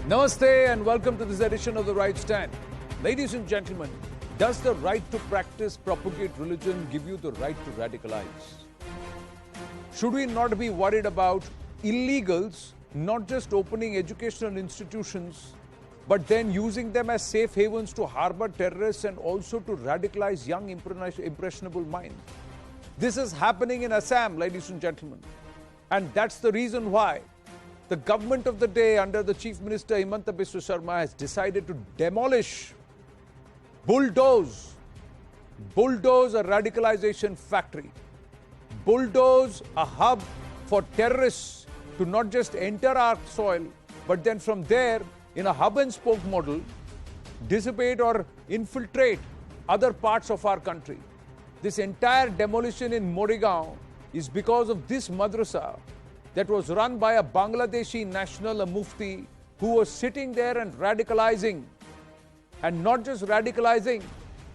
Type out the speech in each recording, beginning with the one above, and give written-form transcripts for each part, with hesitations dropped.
Namaste and welcome to this edition of The Right Stand. Ladies and gentlemen, does the right to practice, propagate religion give you the right to radicalize? Should we not be worried about illegals not just opening educational institutions, but then using them as safe havens to harbor terrorists and also to radicalize young impressionable minds? This is happening in Assam, ladies and gentlemen. And that's the reason why the government of the day under the Chief Minister Himanta Biswa Sarma has decided to demolish, bulldoze a radicalization factory, bulldoze a hub for terrorists to not just enter our soil, but then from there, in a hub and spoke model, dissipate or infiltrate other parts of our country. This entire demolition in Morigaon is because of this madrasa that was run by a Bangladeshi national, a mufti, who was sitting there and radicalizing. And not just radicalizing,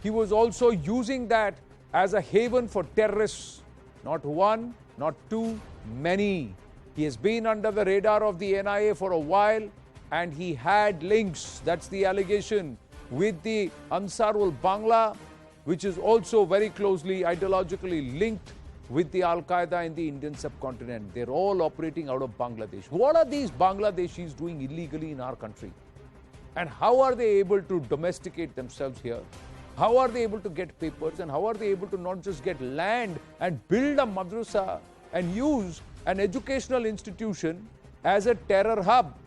he was also using that as a haven for terrorists. Not one, not two, many. He has been under the radar of the NIA for a while, and he had links, that's the allegation, with the Ansarul Bangla, which is also very closely ideologically linked with the Al-Qaeda in the Indian subcontinent. They're all operating out of Bangladesh. What are these Bangladeshis doing illegally in our country? And how are they able to domesticate themselves here? How are they able to get papers? And how are they able to not just get land and build a madrasa and use an educational institution as a terror hub?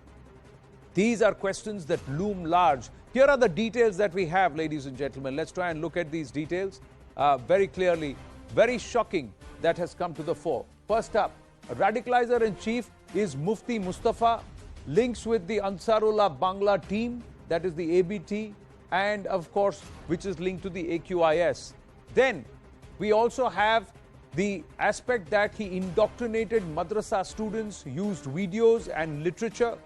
These are questions that loom large. Here are the details that we have, ladies and gentlemen. Let's try and look at these details very clearly. Very shocking that has come to the fore. First up, a radicalizer in chief is Mufti Mustafa, links with the Ansarullah Bangla team, that is the ABT, and of course, which is linked to the AQIS. Then, we also have the aspect that he indoctrinated madrasa students, used videos and literature.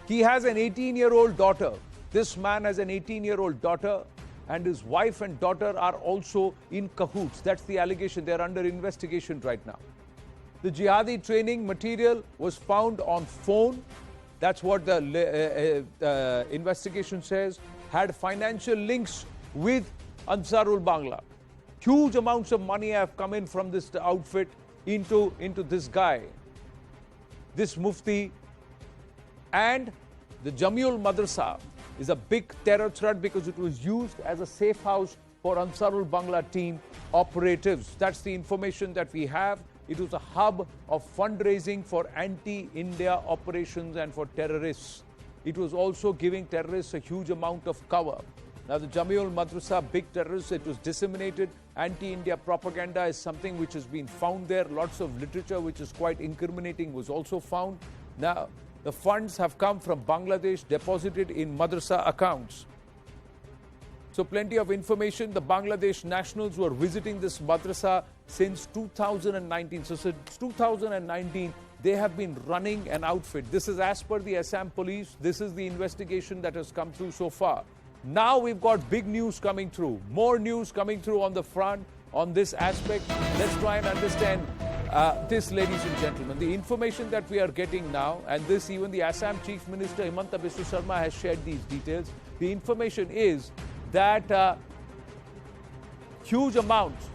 He has an 18-year-old daughter. This man has an 18-year-old daughter, and his wife and daughter are also in cahoots. That's the allegation. They're under investigation right now. The jihadi training material was found on phone. That's what the investigation says. Had financial links with Ansarul Bangla. Huge amounts of money have come in from this outfit into this guy, this mufti. And the Jamul Madrasa is a big terror threat because it was used as a safe house for Ansarul Bangla team operatives. That's the information that we have. It was a hub of fundraising for anti-India operations and for terrorists. It was also giving terrorists a huge amount of cover. Now the Jamul Madrasa, big terrorists, it was disseminated. Anti-India propaganda is something which has been found there. Lots of literature which is quite incriminating was also found. Now, the funds have come from Bangladesh, deposited in madrasa accounts. So plenty of information. The Bangladesh nationals were visiting this madrasa since 2019. So since 2019, they have been running an outfit. This is as per the Assam police. This is the investigation that has come through so far. Now we've got big news coming through. More news coming through on the front on this aspect. Let's try and understand this, ladies and gentlemen. The information that we are getting now, and this even the Assam Chief Minister Himanta Biswa Sarma has shared these details. The information is that huge amounts.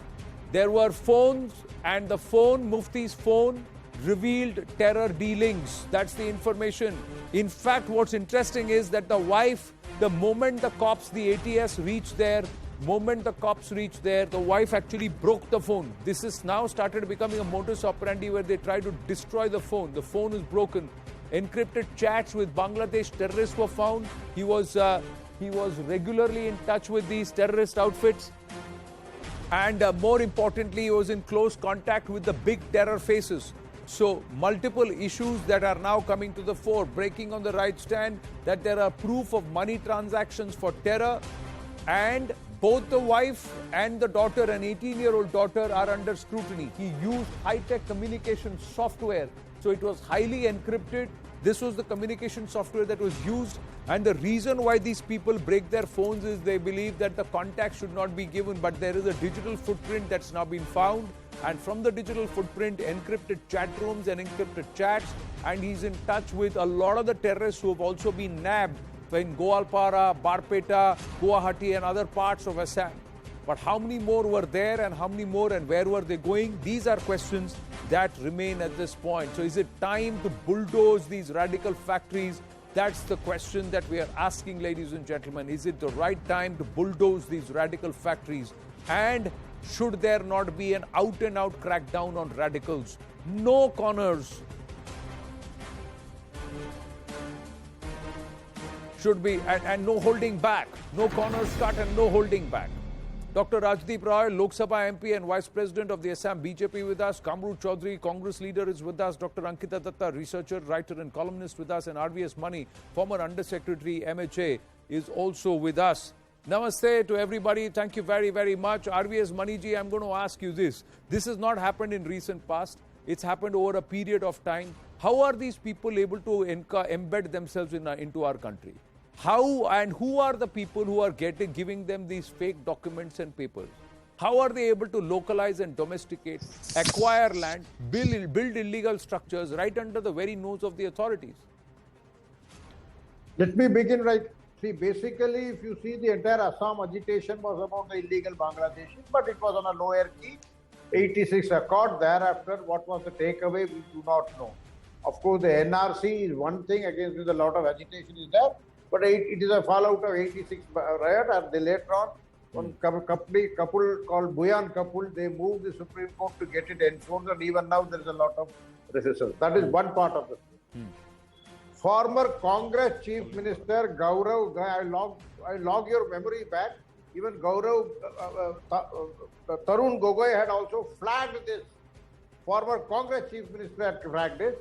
There were phones, and the phone, Mufti's phone, revealed terror dealings. That's the information. In fact, what's interesting is that the wife, the moment the cops, the ATS reached there, the wife actually broke the phone. This is now started becoming a modus operandi where they try to destroy the phone. The phone is broken. Encrypted chats with Bangladesh terrorists were found. He was regularly in touch with these terrorist outfits. And more importantly, he was in close contact with the big terror faces. So multiple issues that are now coming to the fore, breaking on the right stand, that there are proof of money transactions for terror, and both the wife and the daughter, an 18-year-old daughter, are under scrutiny. He used high-tech communication software, so it was highly encrypted. This was the communication software that was used. And the reason why these people break their phones is they believe that the contact should not be given. But there is a digital footprint that's now been found. And from the digital footprint, encrypted chat rooms and encrypted chats. And he's in touch with a lot of the terrorists who have also been nabbed in Goalpara, Barpeta, Guwahati and other parts of Assam. But how many more were there and how many more and where were they going? These are questions that remain at this point. So is it time to bulldoze these radical factories? That's the question that we are asking, ladies and gentlemen. Is it the right time to bulldoze these radical factories? And should there not be an out-and-out crackdown on radicals? No corners should be, and no holding back. No corners cut and no holding back. Dr. Rajdeep Roy, Lok Sabha MP and Vice President of the Assam BJP with us. Kamru Chaudhary, Congress leader, is with us. Dr. Ankita Datta, researcher, writer and columnist with us. And RVS Mani, former Undersecretary, MHA, is also with us. Namaste to everybody. Thank you very, very much. RVS Maniji, I'm going to ask you this. This has not happened in recent past. It's happened over a period of time. How are these people able to embed themselves into our country? How and who are the people who are giving them these fake documents and papers? How are they able to localize and domesticate, acquire land, build illegal structures right under the very nose of the authorities? Let me begin right. See, basically, if you see, the entire Assam agitation was about the illegal Bangladeshi, but it was on a lower key. 86 Accord. Thereafter, what was the takeaway, we do not know. Of course, the NRC is one thing, against which a lot of agitation is there. But it is a fallout of 86 riot, and they later on, one couple called Buyan couple, they moved the Supreme Court to get it enforced, and even now there is a lot of resistance. That is one part of the story. Former Congress Chief Minister Gaurav, I log your memory back, even Gaurav, Tarun Gogoi had also flagged this. Former Congress Chief Minister had flagged this.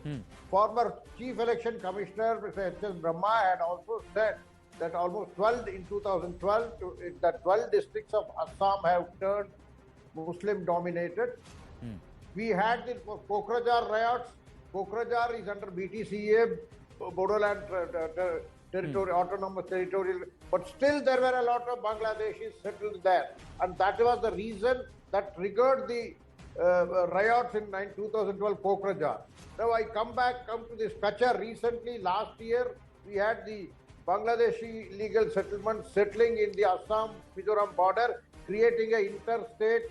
Former Chief Election Commissioner, Mr. H.S. Brahma, had also said that almost 12 in 2012, that 12 districts of Assam have turned Muslim dominated. We had the Kokrajhar riots. Kokrajhar is under BTCA, Bodoland territory, autonomous territorial, but still there were a lot of Bangladeshis settled there. And that was the reason that triggered the riots in 2012 Kokrajhar. Now I come to this Kachar. Recently, last year, we had the Bangladeshi legal settlement settling in the Assam-Mizoram border, creating an interstate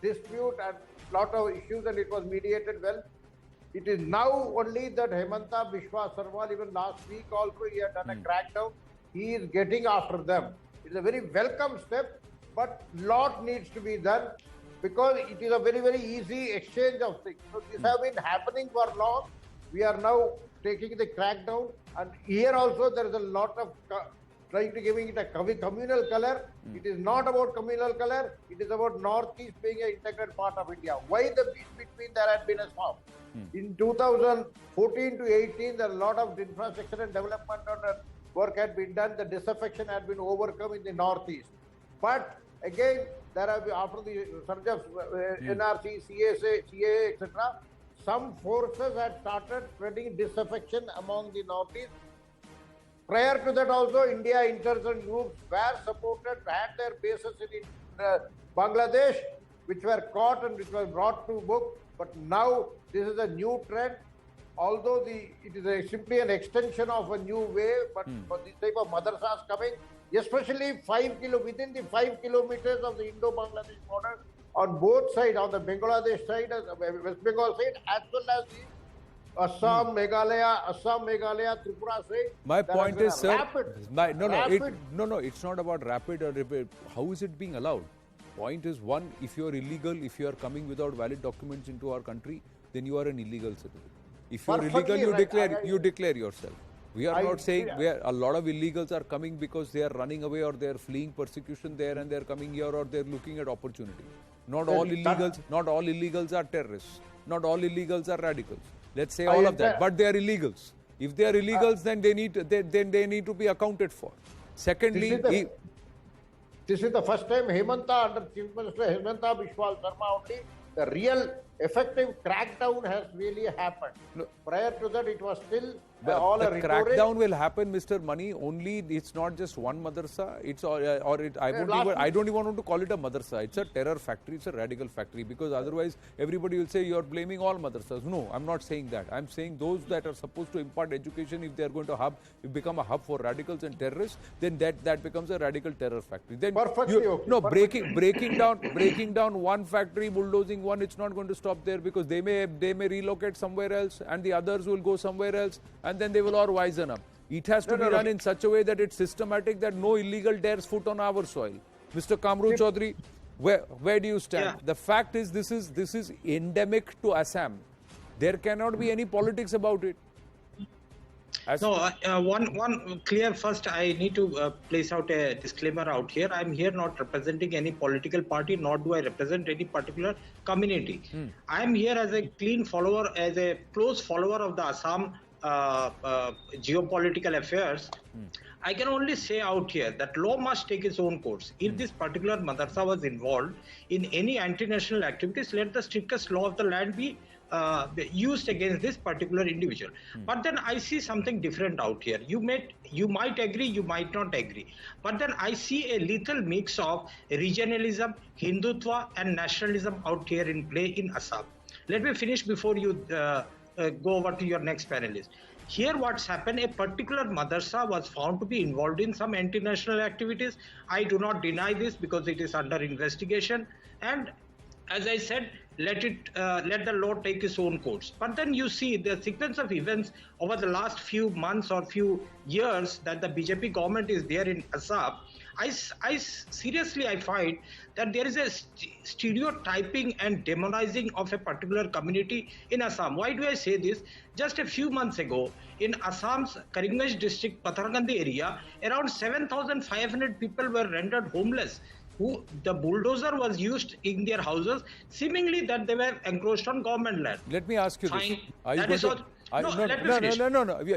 dispute and lot of issues, and it was mediated well. It is now only that Hemanta Biswa Sarwal, even last week also, he had done a crackdown. He is getting after them. It's a very welcome step, but lot needs to be done, because it is a very, very easy exchange of things. So this has been happening for long. We are now taking the crackdown, and here also there is a lot of trying to giving it a communal color. It is not about communal color. It is about Northeast being an integrated part of India. Why the peace between there had been a swap? In 2014 to 18, there are a lot of infrastructure and development work had been done. The disaffection had been overcome in the Northeast. But again, there have been, after the surge of NRC, CAA, etc., some forces had started spreading disaffection among the Northeast. Prior to that also, India insurgent groups were supported, had their bases in Bangladesh, which were caught and which were brought to book. But now this is a new trend. Although it is simply an extension of a new way, but for this type of madrasas coming, especially within the 5 kilometers of the Indo-Bangladesh border, on both sides, on the Bangladesh side, West Bengal side, as well as the Assam, Meghalaya, Tripura side. My point is, sir, it's not about rapid or rapid. How is it being allowed? Point is, one, if you are illegal, if you are coming without valid documents into our country, then you are an illegal citizen. If you are illegal, you declare yourself. We are not saying a lot of illegals are coming because they are running away or they are fleeing persecution there and they are coming here or they are looking at opportunity. Not all illegals are terrorists. Not all illegals are radicals. Let's say all of that, but they are illegals. If they are illegals, then they need to be accounted for. Secondly, this is the first time Hemanta, under Chief Minister Hemanta Biswa Sarma only, the real effective crackdown has really happened. Prior to that, it was still all a the rhetoric. crackdown will happen, Mr. Mani. Only it's not just one madrasa. It's I don't even want to call it a madrasa. It's a terror factory. It's a radical factory, because otherwise everybody will say you're blaming all madrasas. No, I'm not saying that. I'm saying those that are supposed to impart education, if they are going to become a hub for radicals and terrorists, then that becomes a radical terror factory. Then Perfectly okay. no, Perfectly. breaking down one factory, bulldozing one, it's not going to stop there, because they may relocate somewhere else, and the others will go somewhere else, and then they will all wisen up. It has to be run in such a way that it's systematic, that no illegal dares foot on our soil. Mr. Kamru Chaudhary, where do you stand? Yeah. The fact is, this is endemic to Assam. There cannot be any politics about it. One clear first, I need to place out a disclaimer out here. I'm here not representing any political party, nor do I represent any particular community. I'm here as a clean follower, as a close follower of the Assam geopolitical affairs. I can only say out here that law must take its own course. If this particular madrasa was involved in any anti-national activities, let the strictest law of the land be used against this particular individual. But then I see something different out here. You might agree, you might not agree. But then I see a little mix of regionalism, Hindutva and nationalism out here in play in Assam. Let me finish before you go over to your next panelist. Here what's happened, a particular madrasa was found to be involved in some anti-national activities. I do not deny this because it is under investigation. And as I said, let the law take its own course. But then you see the sequence of events over the last few months or few years that the BJP government is there in Assam. I seriously find that there is a stereotyping and demonizing of a particular community in Assam. Why do I say this? Just a few months ago, in Assam's Karimganj district, Pathargandi area, around 7,500 people were rendered homeless. The bulldozer was used in their houses, seemingly that they were encroached on government land. Let me ask you Fine. this. No.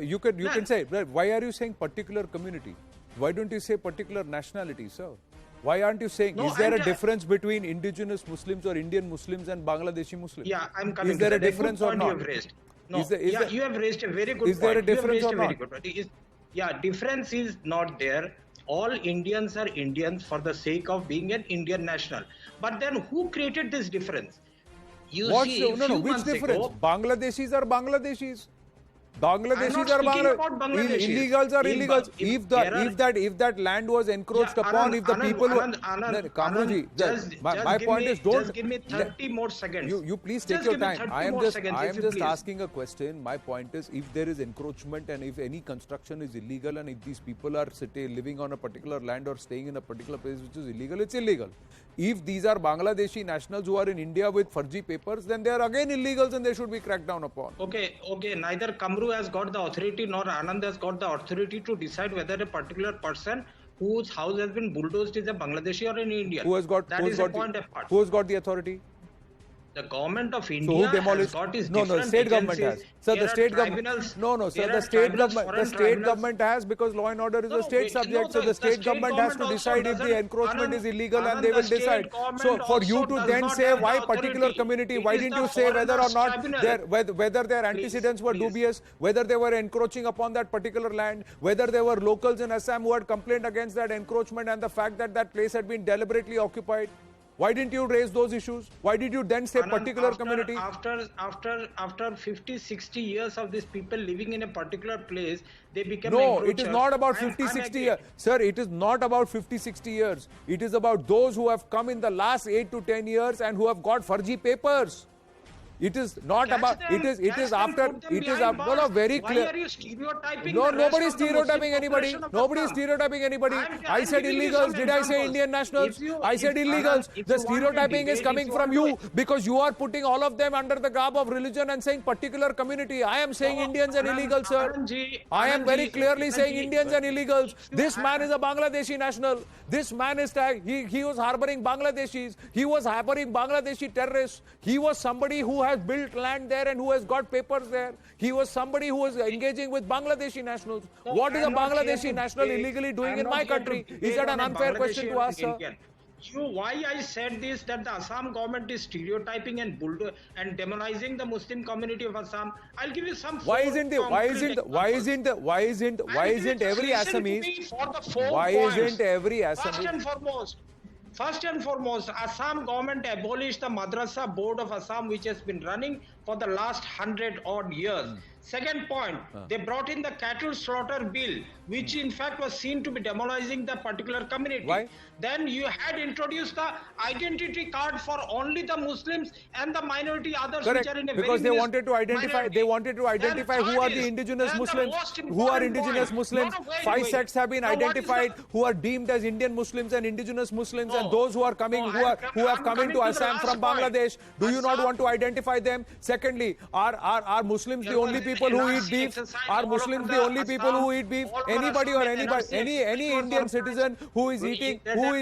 You can say, why are you saying particular community? Why don't you say particular nationality, sir? Why aren't you saying, is there a difference between indigenous Muslims or Indian Muslims and Bangladeshi Muslims? Yeah, I'm coming to that. Is there a difference or not? You have raised. No, you have raised a very good point. Is there a difference or not? Difference is not there. All Indians are Indians for the sake of being an Indian national. But then who created this difference? Which difference? Bangladeshis are Bangladeshis. Bangladeshis are Bangladeshis. Illegals are illegals. If that land was encroached upon, if the people were... Kamruji, my point is, don't... Just give me 30 more seconds. You please take your time. I am just asking a question. My point is, if there is encroachment and if any construction is illegal and if these people are living on a particular land or staying in a particular place which is illegal, it's illegal. If these are Bangladeshi nationals who are in India with furgy papers, then they are again illegals and they should be cracked down upon. Okay. Neither Kamru has got the authority nor Anand has got the authority to decide whether a particular person whose house has been bulldozed is a Bangladeshi or an Indian. Who has got the authority? The government of India has got its different state government agencies. has. Sir, the state government... the state government has, because law and order is a state subject. So the state government has to decide if the encroachment is illegal and they will decide. So for you to then say why particular community, why didn't you say whether or not whether their antecedents were dubious, whether they were encroaching upon that particular land, whether there were locals in Assam who had complained against that encroachment and the fact that that place had been deliberately occupied? Why didn't you raise those issues? Why did you then say particular community? After 50, 60 years of these people living in a particular place, they become No, it is not about 50, 60 years. Sir, it is not about 50, 60 years. It is about those who have come in the last 8 to 10 years and who have got furgy papers. It is not about, it is after, very clear. Why are you stereotyping? No, nobody is stereotyping anybody. Nobody is stereotyping anybody. I said illegals. Did I say Indian nationals? I said illegals. The stereotyping is coming from you because you are putting all of them under the garb of religion and saying particular community. I am saying Indians and illegals, sir. I am very clearly saying Indians and illegals. This man is a Bangladeshi national. This man is, he was harboring Bangladeshis. He was harboring Bangladeshi terrorists. He was somebody who has built land there and who has got papers there. He was somebody who was engaging with Bangladeshi nationals. What is a Bangladeshi national illegally doing in my country? Is that an unfair question to ask, sir? why I said this, that the Assam government is stereotyping and demonizing the Muslim community of Assam. I'll give you some. Why isn't every Assamese? Why isn't every Assamese? First and foremost, Assam government abolished the Madrasa Board of Assam, which has been running for the last 100 odd years. Second point, they brought in the cattle slaughter bill, which in fact was seen to be demoralizing the particular community. Why? Then you had introduced the identity card for only the Muslims and the minority others. Correct, which are in a because very they wanted to identify. minority. They wanted to identify who are the indigenous Muslims. Who are indigenous Muslims? 5 sects have been identified who are deemed as Indian Muslims and indigenous Muslims, and those who are coming, who have come into Assam from Bangladesh. Do you not want to identify them? Secondly, are Muslims the only people who eat beef? Are Muslims the only people who eat beef? Anybody or anybody, any Indian citizen who is eating cow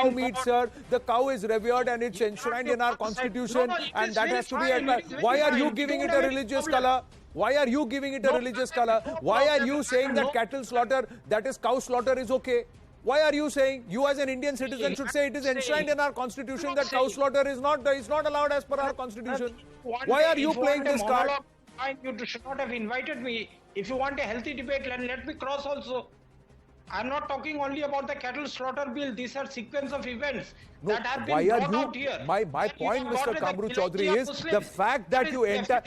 meat, sir, the cow is revered and it's enshrined in our constitution, and that has to be admired. Why are you giving it a religious color? Why are you giving it a religious color? Why are you saying that cattle slaughter, that is cow slaughter, is okay? Why are you saying, you as an Indian citizen should say it is enshrined in our constitution that cow slaughter is not allowed as per our constitution? Why are you playing this card? You should not have invited me. If you want a healthy debate, let me cross also. I'm not talking only about the cattle slaughter bill. These are sequence of events that have been brought out here. My point, Mr. Kamru Chaudhary, is the fact that you enter,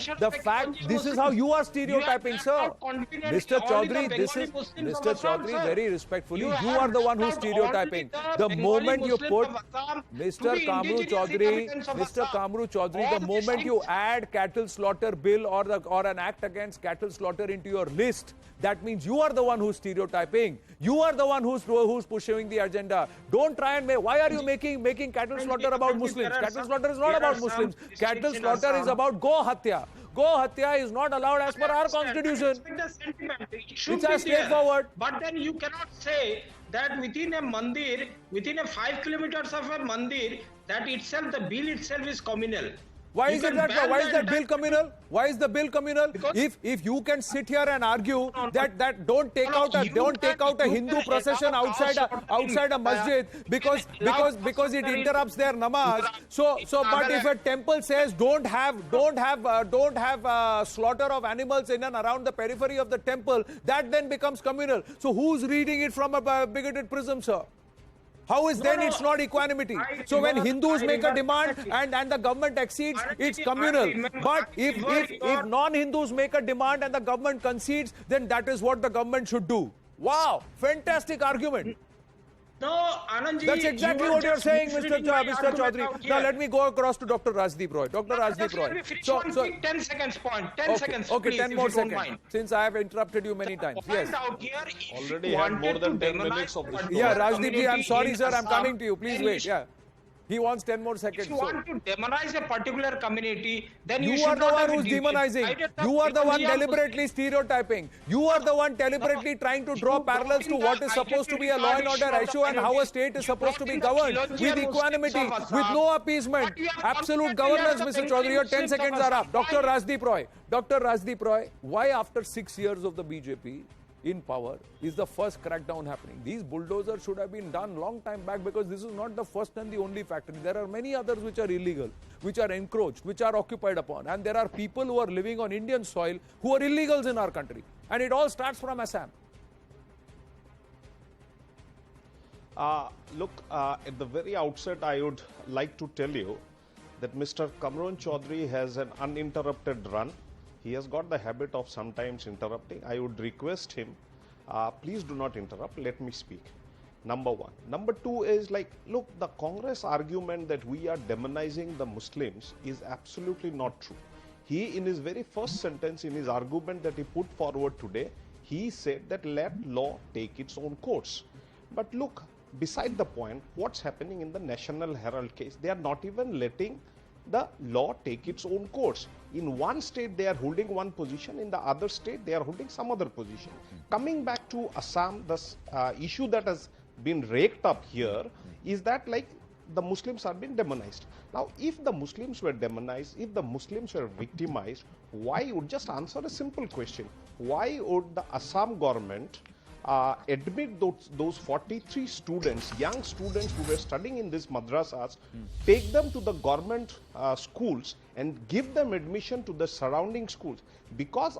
this is how you are stereotyping, sir. Mr. Chaudhary, Mr. Chaudhary, very respectfully, you are the one who's stereotyping. The moment you put, Mr. Kamru Chaudhary, the moment you add cattle slaughter bill or an act against cattle slaughter into your list, that means you are the one who's stereotyping. You are the one who's pushing the agenda. Don't try and why are you making cattle slaughter about Muslims? Cattle slaughter is not about Muslims. Cattle slaughter is about Go Hatya. Go Hatya is not allowed as per our constitution. It's as straightforward. But then you cannot say that within a mandir, within a 5 kilometers of a mandir, that itself, the bill itself is communal. Why is that bill communal? Why is the bill communal? If you can sit here and argue that don't take out a Hindu procession outside a masjid because it interrupts their namaz. But if a temple says don't have slaughter of animals in and around the periphery of the temple, that then becomes communal. So who's reading it from a bigoted prism, sir? How is then it's not equanimity? So when Hindus make a demand and the government exceeds, it's communal. But if non-Hindus make a demand and the government concedes, then that is what the government should do. Wow, fantastic argument. No, Anandji, that's exactly what you're saying, Mr. Chaudhary. Now let me go across to Dr. Rajdeep Roy. Dr. Rajdeep Roy. So 10 seconds point. 10 seconds. Okay, please, 10 more seconds. Since I have interrupted you many times. Yes. Already had more than 10 minutes of this. Yeah, Rajdeep ji, I'm sorry, sir. I'm coming to you. Please wait. Yeah. He wants 10 more seconds. If you want to demonize a particular community, then you are should the not one have who's demonizing. You are the one deliberately stereotyping. You are the one deliberately trying to draw parallels to what is supposed to be a law and order issue and how a state is supposed to be governed with equanimity, with no appeasement, absolute governance. Mr. Chaudhary, your 10 seconds are up. Dr. Rajdeep Roy, why after 6 years of the BJP in power is the first crackdown happening? These bulldozers should have been done long time back, because this is not the first and the only factory. There are many others which are illegal, which are encroached, which are occupied upon, and there are people who are living on Indian soil who are illegals in our country, and it all starts from Assam. Look, at the very outset, I would like to tell you that Mr. Kamru Chaudhary has an uninterrupted run. He has got the habit of sometimes interrupting. I would request him, please do not interrupt, let me speak. Number one. Number two is look, the Congress argument that we are demonizing the Muslims is absolutely not true. He, in his very first sentence, in his argument that he put forward today, he said that let law take its own course. But look, beside the point, what's happening in the National Herald case? They are not even letting the law take its own course. In one state, they are holding one position. In the other state, they are holding some other position. Coming back to Assam, the issue that has been raked up here is that the Muslims are being demonized. Now, if the Muslims were demonized, if the Muslims were victimized, why would just answer a simple question? Why would the Assam government admit those 43 students, young students who were studying in these madrasas, take them to the government schools and give them admission to the surrounding schools. Because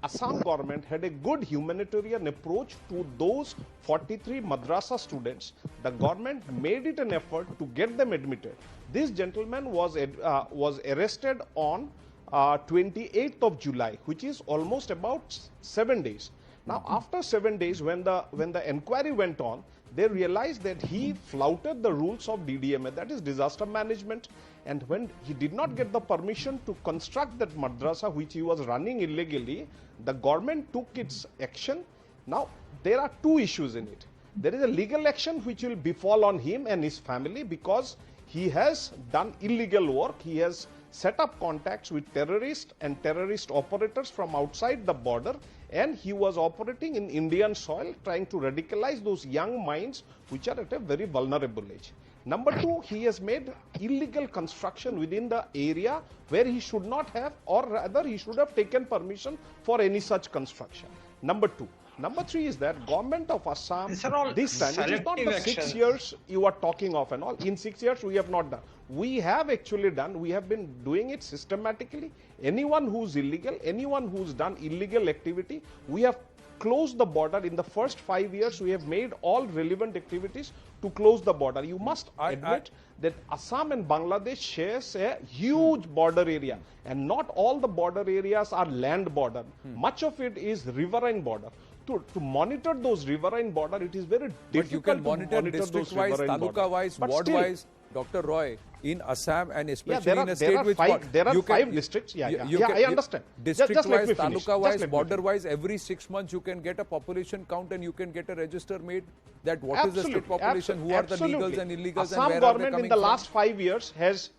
Assam government had a good humanitarian approach to those 43 madrasa students, the government made it an effort to get them admitted. This gentleman was arrested on 28th of July, which is almost about 7 days. Now, after 7 days, when the inquiry went on, they realized that he flouted the rules of DDMA, that is disaster management. And when he did not get the permission to construct that madrasa which he was running illegally, the government took its action. Now, there are two issues in it. There is a legal action which will befall on him and his family because he has done illegal work. He has set up contacts with terrorists and terrorist operators from outside the border, and he was operating in Indian soil trying to radicalize those young minds which are at a very vulnerable age. Number two, he has made illegal construction within the area where he should not have, or rather he should have taken permission for any such construction. Number two. Number three is that government of Assam, this time, it is not the 6 years you are talking of and all. In 6 years, we have not done. We have actually done, we have been doing it systematically. Anyone who's illegal, anyone who's done illegal activity, we have closed the border. In the first 5 years, we have made all relevant activities to close the border. You must admit that Assam and Bangladesh shares a huge border area, and not all the border areas are land border. Much of it is riverine border. To monitor those riverine border, it is very difficult. But you can to monitor district-wise, taluka-wise, ward-wise. Dr. Roy, in Assam and especially in a state which there are five districts. I understand. District-wise, taluka-wise, border-wise, every 6 months you can get a population count and you can get a register made. That what is the state population, who are the legals and illegals, Assam and where government are they coming in the from? last 5 years has,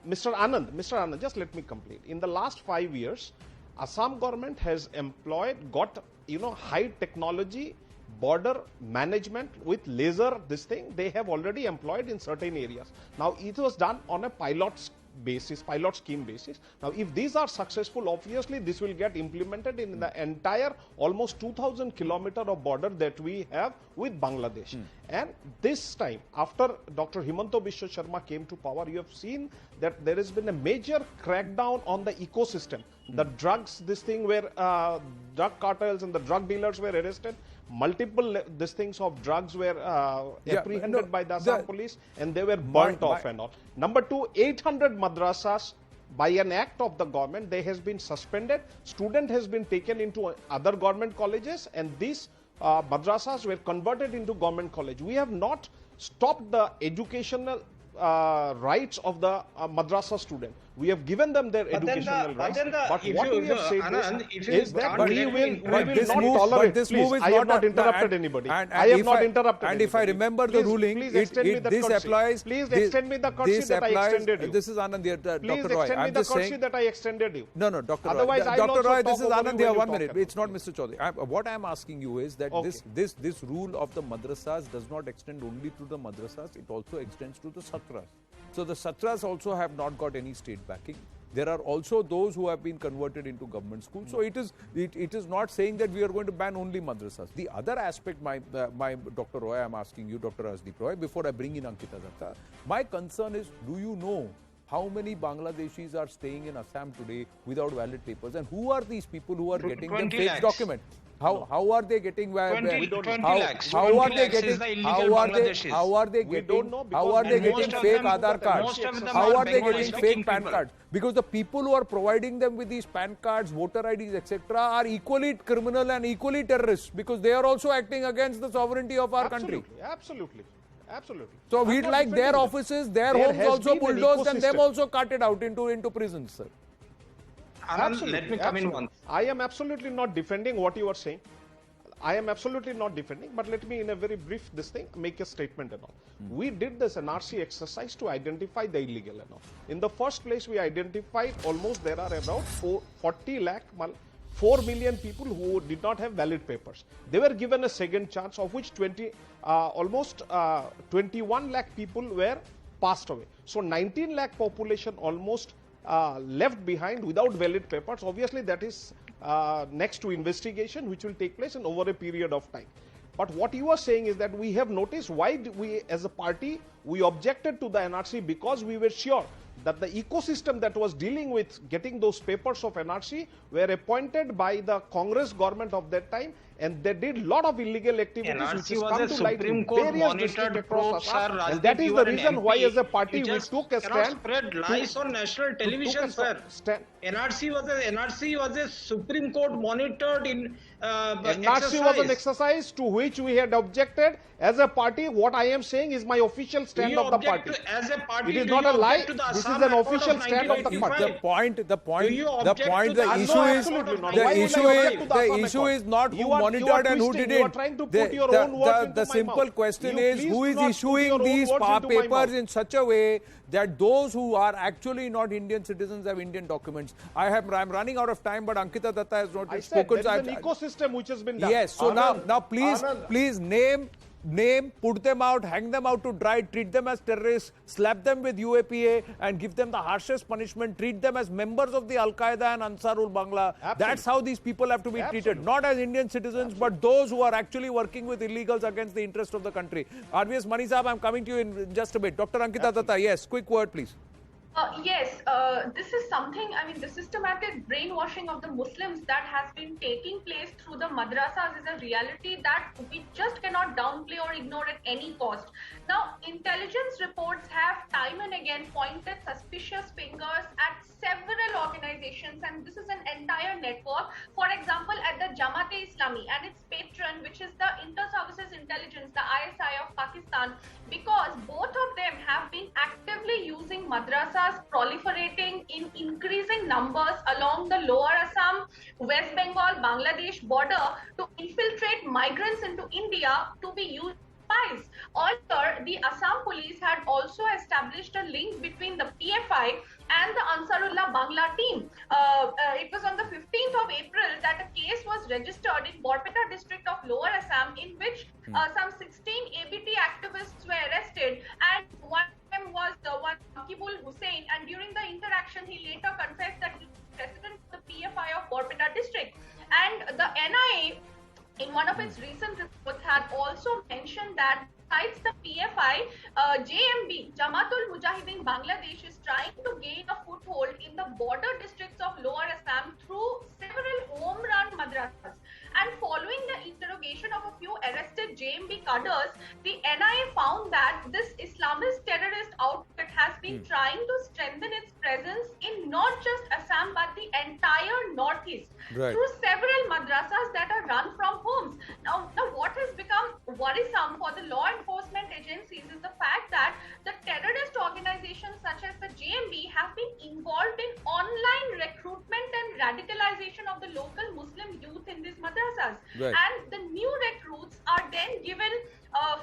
Mr. Anand, just let me complete. In the last 5 years, Assam government has got high technology border management with laser, they have already employed in certain areas. Now, it was done on a pilot scheme basis. Now, if these are successful, obviously this will get implemented in the entire almost 2,000 kilometer of border that we have with Bangladesh. And this time, after Dr. Himanta Biswa Sharma came to power, you have seen that there has been a major crackdown on the ecosystem. The drugs, where drug cartels and the drug dealers were arrested. Multiple things of drugs were apprehended by the Assam police, and they were burnt off and all. Number two, 800 madrasas by an act of the government, they has been suspended. Student has been taken into other government colleges, and these madrasas were converted into government college. We have not stopped the educational rights of the madrasa student. We have given them their educational rights. But what we have said is that we will not tolerate. Please, I have not interrupted anybody. I have not interrupted. And if I remember the ruling, this applies. Please extend me the courtesy that I extended you. This is Anand here, Dr. Roy. Please extend me the courtesy that I extended you. No, Dr. Roy. Otherwise, Dr. Roy, this is Anand here. 1 minute. Okay. It's not Mr. Chaudhary. What I am asking you is that this rule of the madrasas does not extend only to the madrasas. It also extends to the satras. So the satras also have not got any state backing. There are also those who have been converted into government schools. So it is not saying that we are going to ban only madrasas. The other aspect, my Dr. Roy, I am asking you, Dr. Asdeep Roy, before I bring in Ankita Datta, my concern is, do you know how many Bangladeshis are staying in Assam today without valid papers, and who are these people who are getting them fake documents? How are they getting? 20 lakhs. How are they getting fake Aadhaar cards? How are they getting fake PAN cards? Because the people who are providing them with these PAN cards, voter IDs, etc., are equally criminal and equally terrorists, because they are also acting against the sovereignty of our country. Absolutely. So we'd like their offices, their homes also bulldozed, and them also carted out into prisons, sir. Anand, let me come in once. I am absolutely not defending what you are saying. I am absolutely not defending, but let me, in a very brief make a statement and all. We did this NRC exercise to identify the illegal and all. In the first place, we identified there are about 4 million people who did not have valid papers. They were given a second chance, of which 21 lakh people were passed away. So 19 lakh population almost left behind without valid papers. Obviously, that is next to investigation, which will take place in over a period of time. But what you are saying is that we have noticed why we as a party, we objected to the NRC because we were sure that the ecosystem that was dealing with getting those papers of NRC were appointed by the Congress government of that time, and they did a lot of illegal activities NRC which has was come a to light Supreme in Court various monitored districts probe, across sir. Assam. And Rajdeep, that is you the are an reason why MP. as a party You we just took a cannot stand. spread lies on national television, sir. NRC was a Supreme Court monitored in NRC was an exercise to which we had objected as a party. What I am saying is my official stand of the party. As a party, It is not a lie. This is an official stand of the party. The issue is not who monitored and who didn't. You are trying to put your own words into The my simple mouth. question You is please who do is not put issuing your own these words into my papers mouth. in such a way that those who are actually not Indian citizens have Indian documents. I'm running out of time, but Ankita Datta has not I said spoken. there is an ecosystem which has been done. Yes, so Anand, now please Anand. name, put them out, hang them out to dry, treat them as terrorists, slap them with UAPA and give them the harshest punishment, treat them as members of the Al-Qaeda and Ansarul Bangla. Absolutely. That's how these people have to be treated, not as Indian citizens, but those who are actually working with illegals against the interest of the country. RVS Mani Saab, I'm coming to you in just a bit. Dr. Ankita Datta, yes, quick word, please. Yes, this is something, the systematic brainwashing of the Muslims that has been taking place through the madrasas is a reality that we just cannot downplay or ignore at any cost. Now, intelligence reports have time and again pointed suspicious fingers at several organizations, and this is an entire network. For example, at the Jamaat-e-Islami and its patron, which is the Inter-Services Intelligence, the ISI of Pakistan, because both of them have been actively using madrasas proliferating in increasing numbers along the lower Assam, West Bengal, Bangladesh border to infiltrate migrants into India to be used spies. Also, the Assam police had also established a link between the PFI and the Ansarullah Bangla team. It was on the 15th of April that a case was registered in Borpeta district of Lower Assam in which some 16 ABT activists were arrested, and one of them was the one Akibul Hussain, and during the interaction he later confessed that he was president of the PFI of Borpeta district. And the NIA in one of its recent reports had also mentioned that besides the PFI, JMB, Jamaatul Mujahideen Bangladesh, is trying to gain a foothold in the border districts of Lower Assam through several home-run madrasas. And following the interrogation of a few arrested JMB cadres, the NIA found that this Islamist terrorist outfit has been trying to strengthen its presence in not just Assam but the entire northeast through several madrasas that are run from homes. Now what has become worrisome for the law enforcement agencies is the fact that the terrorist organizations such as the JMB have been involved in online recruitment and radicalization of the local Muslim youth in these madrasas. And the new recruits are then given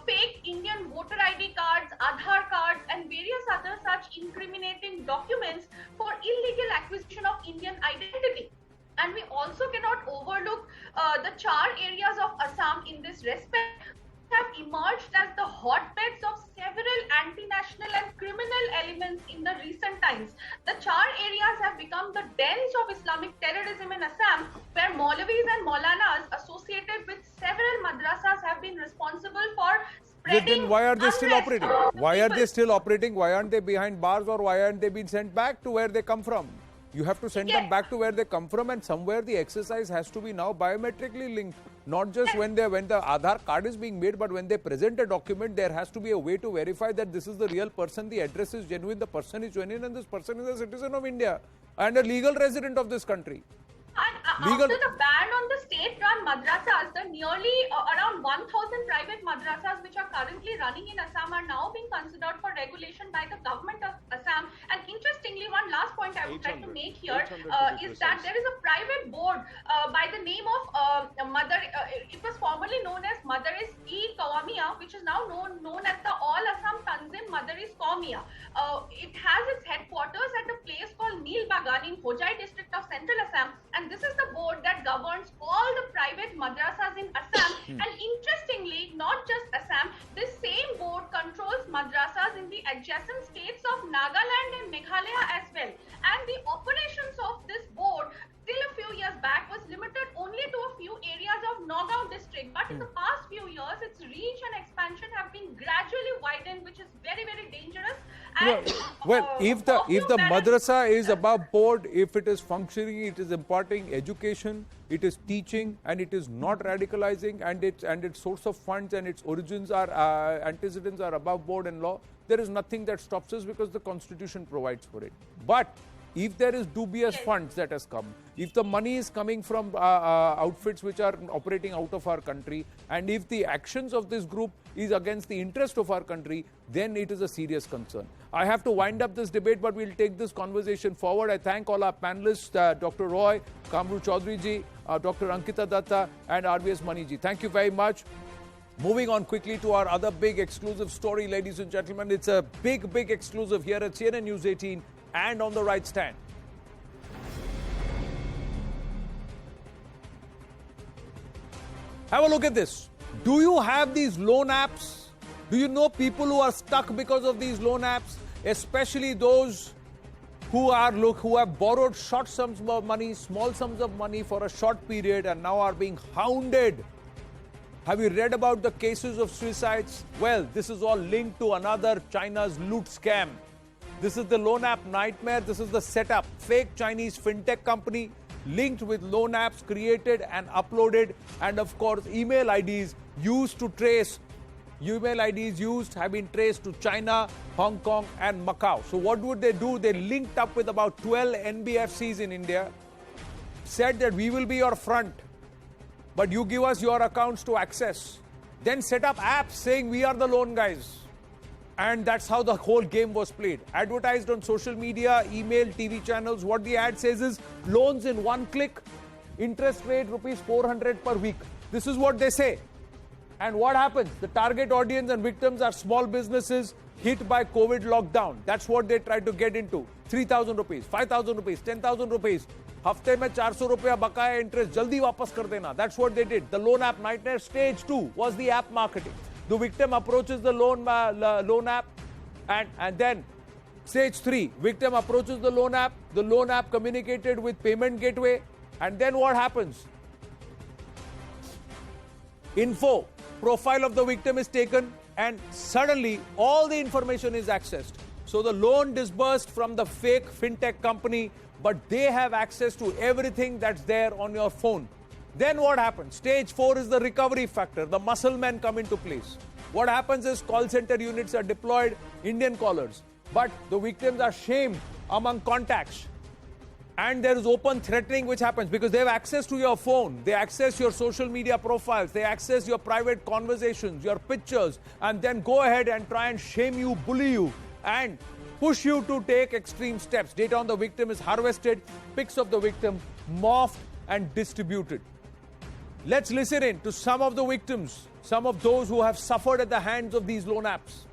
fake Indian voter ID cards, Aadhaar cards, and various other such incriminating documents for illegal acquisition of Indian identity. And we also cannot overlook the char areas of Assam in this respect have emerged as the hotbeds of several anti-national and criminal elements in the recent times. The char areas have become the dens of Islamic terrorism in Assam, where Maulavis and Maulanas associated with several madrasas have been responsible for spreading. Then why are they still unrest operating? among the Why are people. they still operating? Why aren't they behind bars, or why aren't they being sent back to where they come from? You have to send them back to where they come from, and somewhere the exercise has to be now biometrically linked. Not just when the Aadhaar card is being made, but when they present a document, there has to be a way to verify that this is the real person, the address is genuine, the person is genuine, and this person is a citizen of India and a legal resident of this country. And after the ban on the state-run madrasas, the nearly around 1,000 private madrasas which are currently running in Assam are now being considered for regulation by the government of Assam. And interestingly, one last point I would like to make here is that there is a private board by the name of it was formerly known as Madaris-e-Qawmiya, which is now known as the All Assam Tanzim Madaris-Qawmiya. It has its headquarters at a place called Neel Bagan in Hojai district of Central Assam. And this is the board that governs all the private madrasas in Assam. And interestingly, not just Assam, this same board controls madrasas in the adjacent states of Nagaland and Meghalaya as well. And the operations of this board till a few years back was restrict, but in the past few years, its reach and expansion have been gradually widened, which is very, very dangerous. And if the madrasa is above board, if it is functioning, it is imparting education, it is teaching, and it is not radicalizing, and its source of funds and its origins are antecedents are above board in law, there is nothing that stops us because the constitution provides for it. But if there is dubious funds that has come, if the money is coming from outfits which are operating out of our country, and if the actions of this group is against the interest of our country, then it is a serious concern. I have to wind up this debate, but we'll take this conversation forward. I thank all our panelists, Dr. Roy, Kamru Chaudhary ji, Dr. Ankita Datta, and RVS Mani ji. Thank you very much. Moving on quickly to our other big exclusive story, ladies and gentlemen. It's a big exclusive here at CNN News 18 and on the right stand. Have a look at this. Do you have these loan apps? Do you know people who are stuck because of these loan apps? Especially those who have borrowed short sums of money, small sums of money for a short period and now are being hounded. Have you read about the cases of suicides? Well, this is all linked to another China's loot scam. This is the loan app nightmare. This is the setup. Fake Chinese fintech company linked with loan apps created and uploaded, and of course email IDs used have been traced to China, Hong Kong and Macau. So what would they do? They linked up with about 12 NBFCs in India, said that we will be your front, but you give us your accounts to access. Then set up apps saying we are the loan guys. And that's how the whole game was played. Advertised on social media, email, TV channels. What the ad says is loans in one click, interest rate rupees 400 per week. This is what they say. And what happens? The target audience and victims are small businesses hit by COVID lockdown. That's what they try to get into. 3,000 rupees, 5,000 rupees, 10,000 rupees. हफ्ते में 400 रुपया बकाया interest जल्दी वापस कर देना. That's what they did. The loan app nightmare stage 2 was the app marketing. The victim approaches the loan app, and then stage 3, victim approaches the loan app communicated with payment gateway, and then what happens? Info, profile of the victim is taken, and suddenly all the information is accessed. So the loan disbursed from the fake fintech company, but they have access to everything that's there on your phone. Then what happens? Stage 4 is the recovery factor. The muscle men come into place. What happens is call center units are deployed, Indian callers. But the victims are shamed among contacts. And there is open threatening which happens because they have access to your phone. They access your social media profiles. They access your private conversations, your pictures, and then go ahead and try and shame you, bully you, and push you to take extreme steps. Data on the victim is harvested, pics of the victim morphed and distributed. Let's listen in to some of the victims, some of those who have suffered at the hands of these loan apps.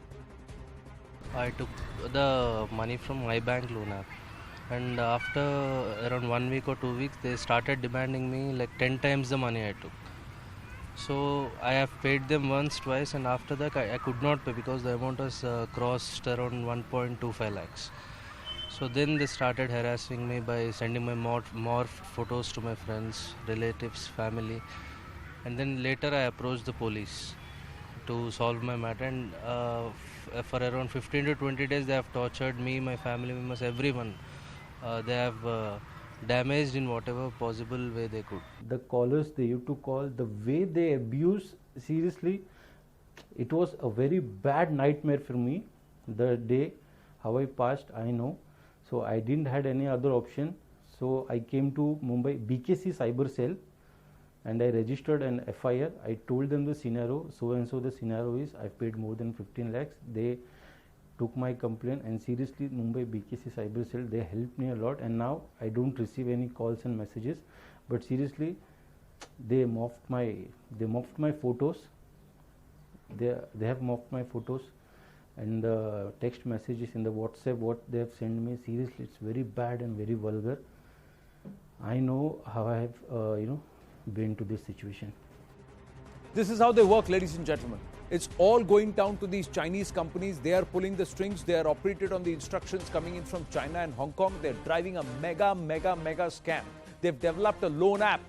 I took the money from my bank loan app, and after around 1 week or 2 weeks, they started demanding me like 10 times the money I took. So I have paid them once, twice, and after that I could not pay because the amount was crossed around 1.25 lakhs. So then they started harassing me by sending my more photos to my friends, relatives, family. And then later I approached the police to solve my matter. And for around 15 to 20 days they have tortured me, my family members, everyone. They have damaged in whatever possible way they could. The callers they used to call, the way they abuse, seriously, it was a very bad nightmare for me. The day how I passed, I know. So I didn't had any other option. So I came to Mumbai BKC Cyber Cell and I registered an FIR. I told them the scenario, so and so the scenario is, I paid more than 15 lakhs. They took my complaint, and seriously Mumbai BKC Cyber Cell, they helped me a lot, and now I don't receive any calls and messages. But seriously, they morphed my photos. They have morphed my photos. And the text messages in the WhatsApp, what they have sent me, seriously, it's very bad and very vulgar. I know how I have, been to this situation. This is how they work, ladies and gentlemen. It's all going down to these Chinese companies. They are pulling the strings. They are operated on the instructions coming in from China and Hong Kong. They're driving a mega scam. They've developed a loan app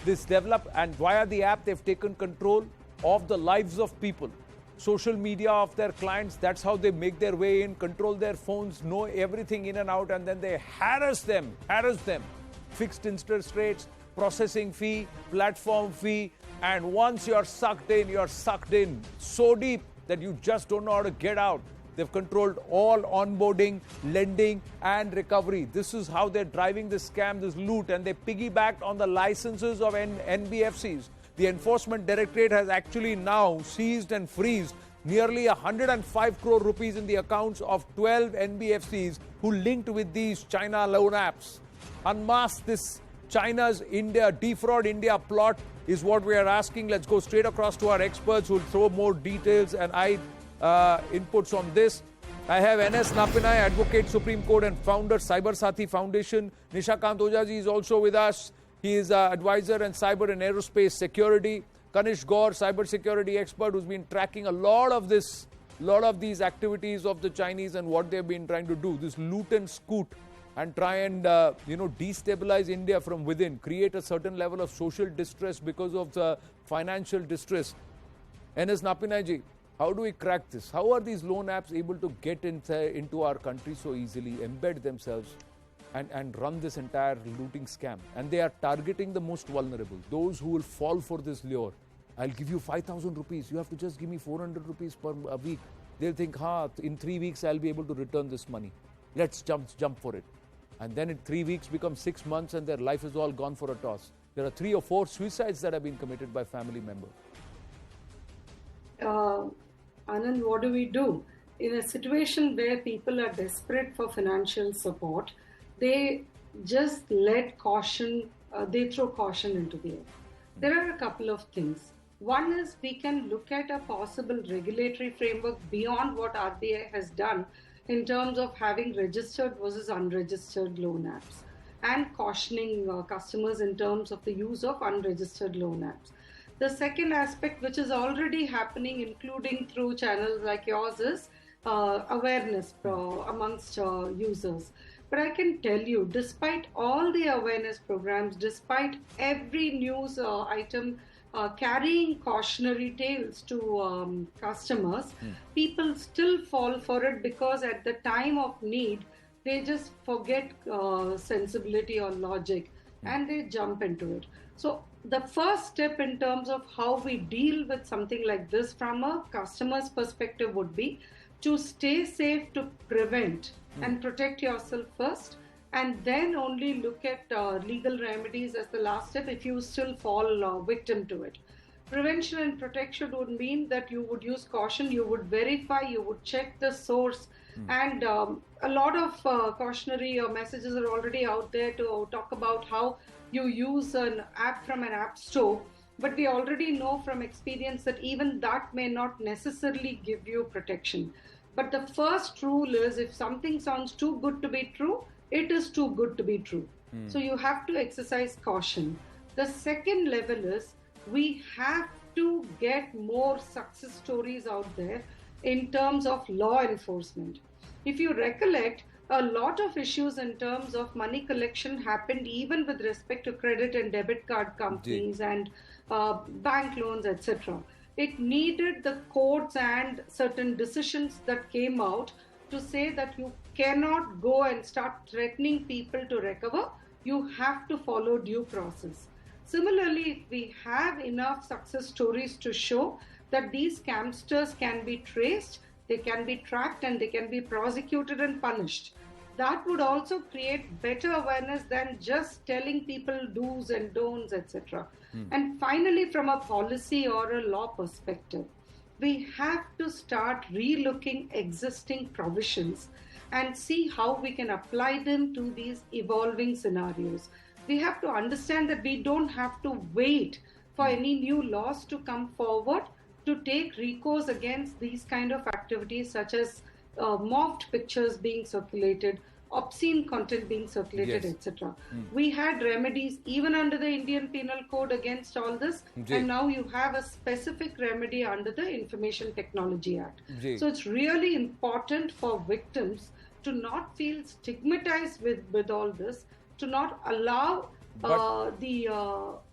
this develop, and via the app they've taken control of the lives of people. Social media of their clients, that's how they make their way in, control their phones, know everything in and out, and then they harass them. Fixed interest rates, processing fee, platform fee, and once you're sucked in so deep that you just don't know how to get out. They've controlled all onboarding, lending, and recovery. This is how they're driving this scam, this loot, and they piggybacked on the licenses of NBFCs. The Enforcement Directorate has actually now seized and freezed nearly 105 crore rupees in the accounts of 12 NBFCs who linked with these China loan apps. Unmask this China's defraud India plot is what we are asking. Let's go straight across to our experts who will throw more details and inputs on this. I have N.S. Napinai, Advocate, Supreme Court and founder, Cyber Sathi Foundation. Nishakant Ojaji is also with us. He is an advisor in cyber and aerospace security. Kanish Gaur, cyber security expert, who's been tracking a lot of these activities of the Chinese and what they've been trying to do. This loot and scoot and try and destabilize India from within, create a certain level of social distress because of the financial distress. N.S. Napinai ji, how do we crack this? How are these loan apps able to get into our country so easily, embed themselves and run this entire looting scam? And they are targeting the most vulnerable, those who will fall for this lure. I'll give you 5,000 rupees. You have to just give me 400 rupees per week. They'll think, in 3 weeks I'll be able to return this money. Let's jump for it. And then in 3 weeks becomes 6 months and their life is all gone for a toss. There are 3 or 4 suicides that have been committed by family members. Anand, what do we do? In a situation where people are desperate for financial support, they just let caution, they throw caution into the air. There are a couple of things. One is we can look at a possible regulatory framework beyond what RBI has done in terms of having registered versus unregistered loan apps and cautioning customers in terms of the use of unregistered loan apps. The second aspect, which is already happening, including through channels like yours, is awareness amongst users. But I can tell you, despite all the awareness programs, despite every news item carrying cautionary tales to customers, people still fall for it because at the time of need, they just forget sensibility or logic and they jump into it. So the first step in terms of how we deal with something like this from a customer's perspective would be to stay safe, to prevent and protect yourself first, and then only look at legal remedies as the last step if you still fall victim to it. Prevention and protection would mean that you would use caution, you would verify, you would check the source, and a lot of cautionary messages are already out there to talk about how you use an app from an app store, but we already know from experience that even that may not necessarily give you protection. But the first rule is, if something sounds too good to be true, it is too good to be true. So you have to exercise caution. The second level is, we have to get more success stories out there in terms of law enforcement. If you recollect, a lot of issues in terms of money collection happened even with respect to credit and debit card companies and bank loans, etc. It needed the courts and certain decisions that came out to say that you cannot go and start threatening people to recover. You have to follow due process. Similarly, if we have enough success stories to show that these scamsters can be traced, they can be tracked, and they can be prosecuted and punished, that would also create better awareness than just telling people do's and don'ts, etc. And finally, from a policy or a law perspective, we have to start relooking existing provisions and see how we can apply them to these evolving scenarios. We have to understand that we don't have to wait for any new laws to come forward to take recourse against these kind of activities, such as morphed pictures being circulated, obscene content being circulated, etc. We had remedies even under the Indian Penal Code against all this, and now you have a specific remedy under the Information Technology Act. So it's really important for victims to not feel stigmatized with all this, to not allow the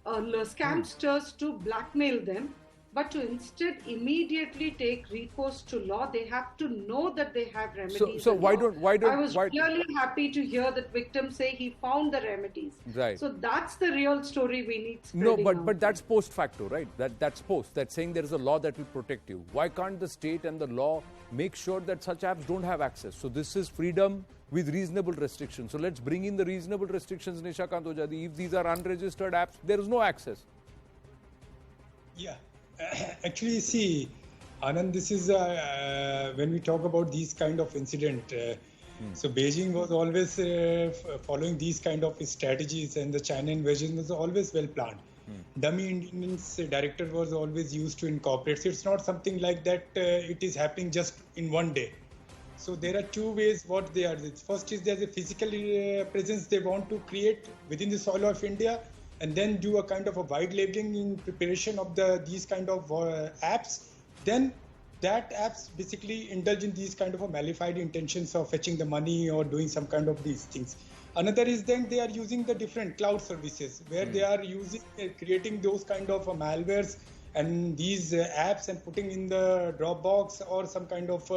scamsters to blackmail them, but to instead immediately take recourse to law. They have to know that they have remedies. So in why law. don't I was really happy to hear that victims say he found the remedies. Right. So that's the real story we need spreading No, out. but that's post facto, right? That's post. That's saying there is a law that will protect you. Why can't the state and the law make sure that such apps don't have access? So this is freedom with reasonable restrictions. So let's bring in the reasonable restrictions, Nishakant Ojadi. If these are unregistered apps, there is no access. Yeah. Actually, see, Anand, this is when we talk about these kind of incident. So Beijing was always following these kind of strategies, and the China invasion was always well planned. Dummy Indians director was always used to incorporate. So it's not something like that. It is happening just in one day. So there are two ways what they are. First is there's a physical presence they want to create within the soil of India, and then do a kind of a wide labeling in preparation of these kind of apps. Then that apps basically indulge in these kind of a malified intentions of fetching the money or doing some kind of these things. Another is then they are using the different cloud services where they are using creating those kind of malwares and these apps and putting in the Dropbox or some kind of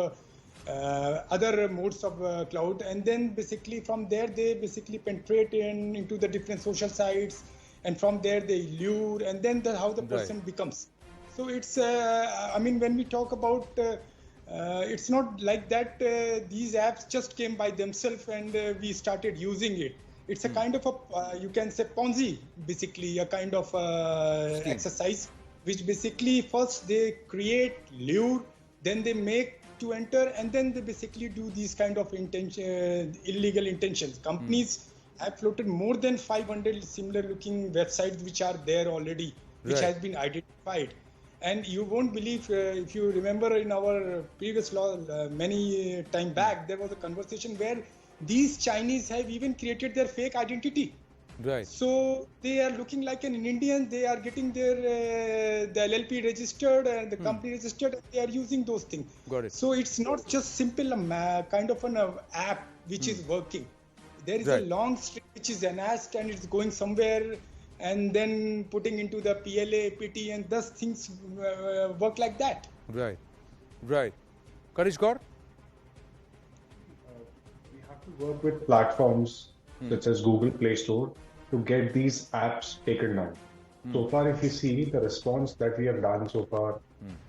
other modes of cloud, and then basically from there they basically penetrate into the different social sites, and from there they lure, and then how the person becomes. So it's I mean, when we talk about it's not like that these apps just came by themselves and we started using it. It's a kind of a you can say Ponzi, basically a kind of exercise which basically first they create, lure, then they make to enter, and then they basically do these kind of illegal intentions. Companies have floated more than 500 similar looking websites which are there already, which has been identified. And you won't believe, if you remember in our previous law many time back, there was a conversation where these Chinese have even created their fake identity. Right. So they are looking like an Indian. They are getting their the LLP registered and the company registered. And they are using those things. Got it. So it's not just simple kind of an app which is working. There is a long string which is enhanced and it's going somewhere, and then putting into the PLA, PT, and thus things work like that. Right. Right. Karish Gaur? We have to work with platforms such as Google Play Store to get these apps taken down. So far, if you see the response that we have done so far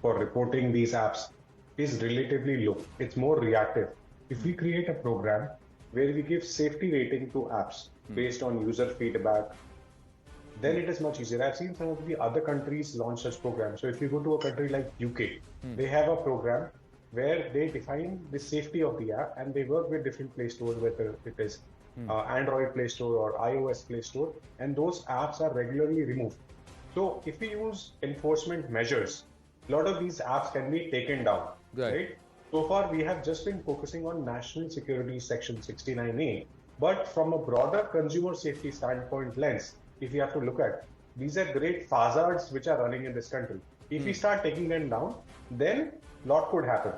for reporting these apps is relatively low. It's more reactive. If we create a program where we give safety rating to apps based on user feedback, then it is much easier. I've seen some of the other countries launch such programs. So if you go to a country like UK, they have a program where they define the safety of the app and they work with different Play Stores, whether it is Android Play Store or iOS Play Store, and those apps are regularly removed. So if we use enforcement measures, a lot of these apps can be taken down, right? So far, we have just been focusing on national security section 69A, but from a broader consumer safety standpoint lens, if you have to look at, these are great hazards which are running in this country. If we start taking them down, then a lot could happen.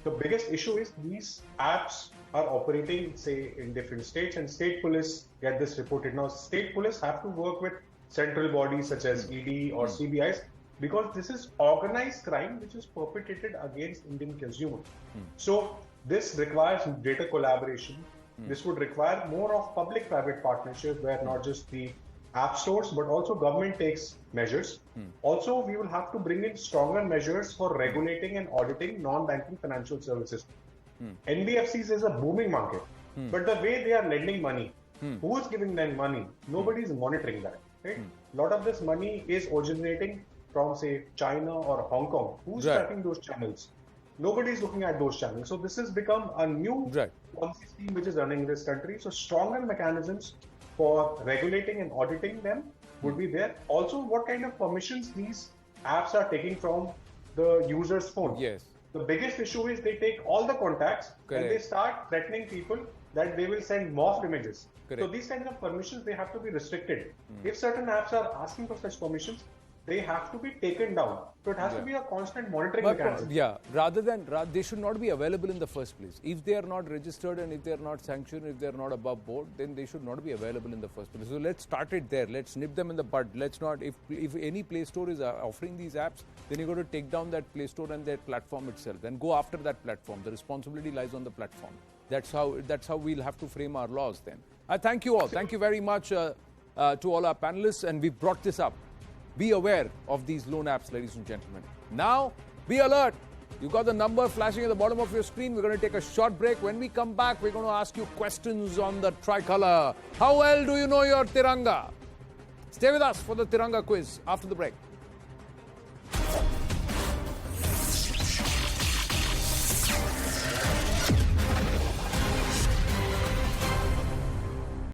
The biggest issue is these apps are operating, say, in different states, and state police get this reported. Now, state police have to work with central bodies such as ED or CBIs, because this is organized crime which is perpetrated against Indian consumers. So this requires greater collaboration. This would require more of public-private partnership where not just the app stores but also government takes measures. Also, we will have to bring in stronger measures for regulating and auditing non-banking financial services. NBFCs is a booming market, but the way they are lending money, who is giving them money? Nobody is monitoring that. Right? A lot of this money is originating from, say, China or Hong Kong. Who's tracking those channels? Nobody is looking at those channels. So this has become a new policy scheme which is running in this country. So stronger mechanisms for regulating and auditing them would be there. Also, what kind of permissions these apps are taking from the user's phone. The biggest issue is they take all the contacts and they start threatening people that they will send morphed images. So these kinds of permissions, they have to be restricted. If certain apps are asking for such permissions, they have to be restricted. If certain apps are asking for such permissions, they have to be restricted. So this is they have to be taken down. So it has to be a constant monitoring But, mechanism. they should not be available in the first place. If they are not registered and if they are not sanctioned, if they are not above board, then they should not be available in the first place. So let's start it there. Let's nip them in the bud. Let's not, if any Play Store is offering these apps, then you got to take down that Play Store and their platform itself and go after that platform. The responsibility lies on the platform. That's how we'll have to frame our laws then. I thank you all. Thank you very much to all our panelists, and we brought this up. Be aware of these loan apps, ladies and gentlemen. Now, be alert. You got the number flashing at the bottom of your screen. We're going to take a short break. When we come back, we're going to ask you questions on the tricolor. How well do you know your Tiranga? Stay with us for the Tiranga quiz after the break.